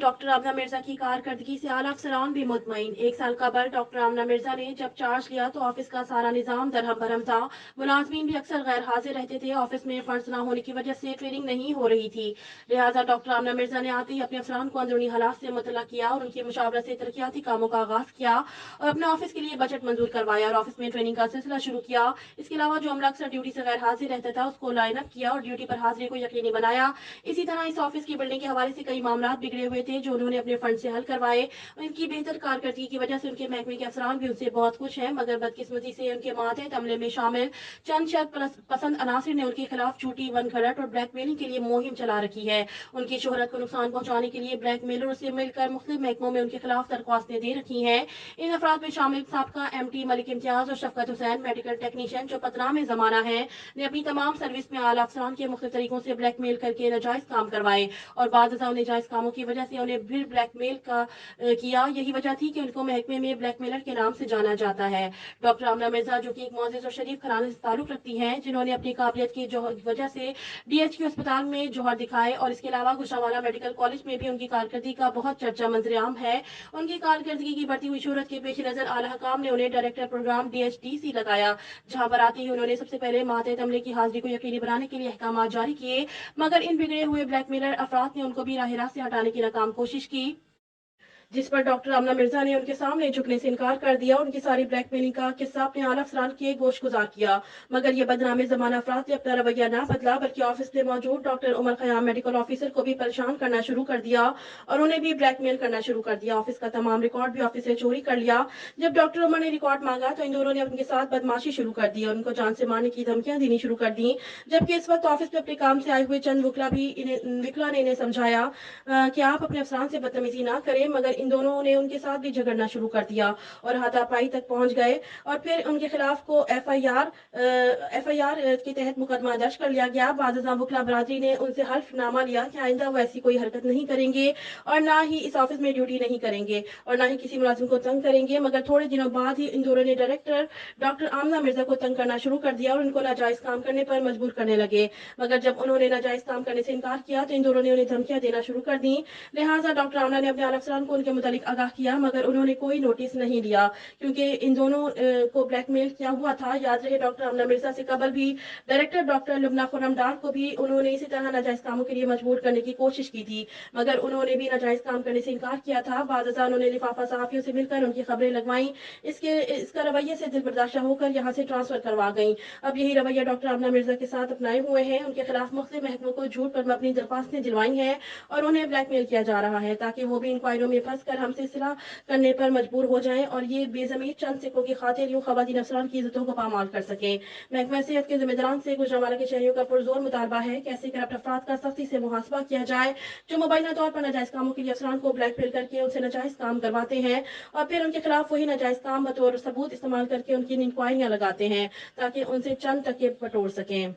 Doctor आमना मिर्जा की कारकर्दगी से आला अफसरान भी मुतमईन। 1 साल कबल डॉक्टर आमना मिर्जा ने जब चार्ज लिया तो ऑफिस का सारा निजाम दरहम भरम था। मुलाजमीन भी अक्सर गैर हाजिर रहते थे। ऑफिस में फंड्स न होने की वजह से ट्रेनिंग नहीं हो रही थी। लिहाजा डॉक्टर आमना मिर्जा ने आते ही अपने अफसरान को अंदरूनी हालात से मुतला किया और उनकी मुशावरत से तरक्याती कामों का आगाज किया और अपने ऑफिस के लिए बजट मंजूर करवाया और ऑफिस में ट्रेनिंग का सिलसिला शुरू किया। इसके अलावा जो अमला अक्सर ड्यूटी से गैर हाजिर रहता था उसको लाइन अप किया और ड्यूटी पर हाजिरी को यकीनी बनाया। इसी तरह इस ऑफिस की बिल्डिंग के हवाले से कई मामला बिगड़े हुए थे जो उन्होंने अपने फंड से हल करवाए। उनकी बेहतर कारकर्दगी की वजह से उनके महकमे के अफसरान भी उनसे बहुत खुश हैं, मगर बदकिस्मती से उनके मातहत अमले में शामिल चंद शर्त पसंद अनासर ने उनके खिलाफ झूठी वनखड़त और ब्लैकमेलिंग के लिए मुहिम चला रखी है। उनकी शोहरत को नुकसान पहुंचाने के लिए ब्लैकमेलर से मिलकर मुख्तलिफ महकमों में उनके खिलाफ दरख्वास्तें दे रखी हैं। इन अफराद में शामिल साबका MT मलिक इम्तियाज और शफकत हुसैन मेडिकल टेक्नीशियन जो पतना में जमाना है, ने अपनी तमाम सर्विस में आला अफसरान के मुख्तलिफ तरीकों से ब्लैकमेल करके नाजायज काम करवाए और बाद नाजायज कामों की वजह से उन्हें फिर ब्लैकमेल किया। यही वजह थी कि उनको महकमे में ब्लैकमेलर के नाम से जाना जाता है। डॉक्टर आमना मिर्जा जो कि एक मोअज़्ज़ज़ और शरीफ घराने से ताल्लुक रखती हैं, जिन्होंने अपनी काबिलियत की वजह से DHQ अस्पताल में जौहर दिखाए और इसके अलावा गुजरांवाला मेडिकल कॉलेज में भी उनकी कारकर्दगी का बहुत चर्चा मंजरेआम है। उनकी कारकर्दगी की बढ़ती हुई शोहरत के पेश नजर आला हकाम ने उन्हें डायरेक्टर प्रोग्राम DHDC लगाया, जहां पर आते ही उन्होंने सबसे पहले मातहत अमले की हाजिरी को यकीनी बनाने के लिए अहकाम जारी किए, मगर इन बिगड़े हुए ब्लैकमेलर अफराद ने उनको भी राह रास्त से हटाने की नाकाम कोशिश की, जिस पर डॉक्टर आमना मिर्जा ने उनके सामने झुकने से इनकार कर दिया। उनकी सारी ब्लैकमेलिंग का किस्सा अपने आला अफसरान के गोश गुजार किया, मगर ये बदनामे जमाना अफराद ने अपना रवैया ना बदला, बल्कि ऑफिस में मौजूद doctor Umar Khayyam medical officer को भी परेशान करना शुरू कर दिया और उन्हें भी ब्लैकमेल करना शुरू कर दिया। ऑफिस का तमाम रिकॉर्ड भी ऑफिस से चोरी कर लिया। जब डॉक्टर उमर ने रिकॉर्ड मांगा तो इन दोनों ने उनके साथ बदमाशी शुरू कर दी और उनको जान से मारने की धमकियां देनी शुरू कर दी, जबकि इस वक्त ऑफिस में अपने काम से आए हुए चंद विकला ने इन्हें समझाया कि आप अपने अफसरान से बदतमीजी ना करें, मगर इन दोनों ने उनके साथ भी झगड़ना शुरू कर दिया और हाथापाई तक पहुंच गए और फिर उनके खिलाफ को FIR के तहत मुकदमा दर्ज कर लिया गया। बाद वकला बरादरी ने उनसे हल्फनामा लिया कि आइंदा वो ऐसी कोई हरकत नहीं करेंगे और ना ही इस ऑफिस में ड्यूटी नहीं करेंगे और ना ही किसी मुलाजिम को तंग करेंगे, मगर थोड़े दिनों बाद ही इन दोनों ने डायरेक्टर डॉक्टर आमना मिर्जा को तंग करना शुरू कर दिया और उनको नाजायज काम करने पर मजबूर करने लगे। मगर जब उन्होंने नाजायज काम करने से इनकार किया तो इन दोनों ने उन्हें धमकियां देना शुरू कर दी। लिहाजा डॉक्टर आमना ने अपने आला अफसरान को उनके मुतालिक आगाह किया, मगर उन्होंने कोई नोटिस नहीं लिया क्योंकि इन दोनों को ब्लैकमेल किया हुआ था। याद रहे डॉक्टर आमना मिर्जा से कबल भी डायरेक्टर डॉक्टर लुबना खुर्रमडार को भी उन्होंने इसी तरह नाजायज कामों के लिए मजबूर करने की कोशिश की थी, मगर उन्होंने भी नाजायज काम करने से इनकार किया था। बाद उन्होंने लिफाफा सहाफियों से मिलकर उनकी खबरें लगवाई। इसका रवैये से दिल बर्दाश्त होकर यहाँ से ट्रांसफर करवा गई। अब यही रवैया डॉक्टर आमना मिर्जा के साथ अपनाए हुए हैं। उनके खिलाफ मुख्तलिफ महकमों को झूठ पर अपनी दरख्वास्तें दिलवाई हैं और उन्हें ब्लैकमेल किया जा रहा है ताकि वो भी इंक्वायरियों में फंस कर हमसे सिला करने पर मजबूर हो जाएं और ये बेजमीर चंद सिक्कों की खातिर यूं खवातीन अफसरान की इज्जतों को पामाल कर सकें। महकमा सेहत के जिम्मेदारान से गुजरांवाला के शहरियों का पुरजोर मुतालबा है कि ऐसे करप्ट अफराद का सख्ती से मुहासबा किया जाए जो मुबैना तौर पर नाजायज कामों के लिए अफसरान को ब्लैकमेल करके उनसे नाजायज काम करवाते हैं और फिर उनके खिलाफ वही नाजायज काम बतौर सबूत इस्तेमाल करके उनकी इंक्वायरियां लगाते हैं ताकि उनसे चंद टके बटोर सकें।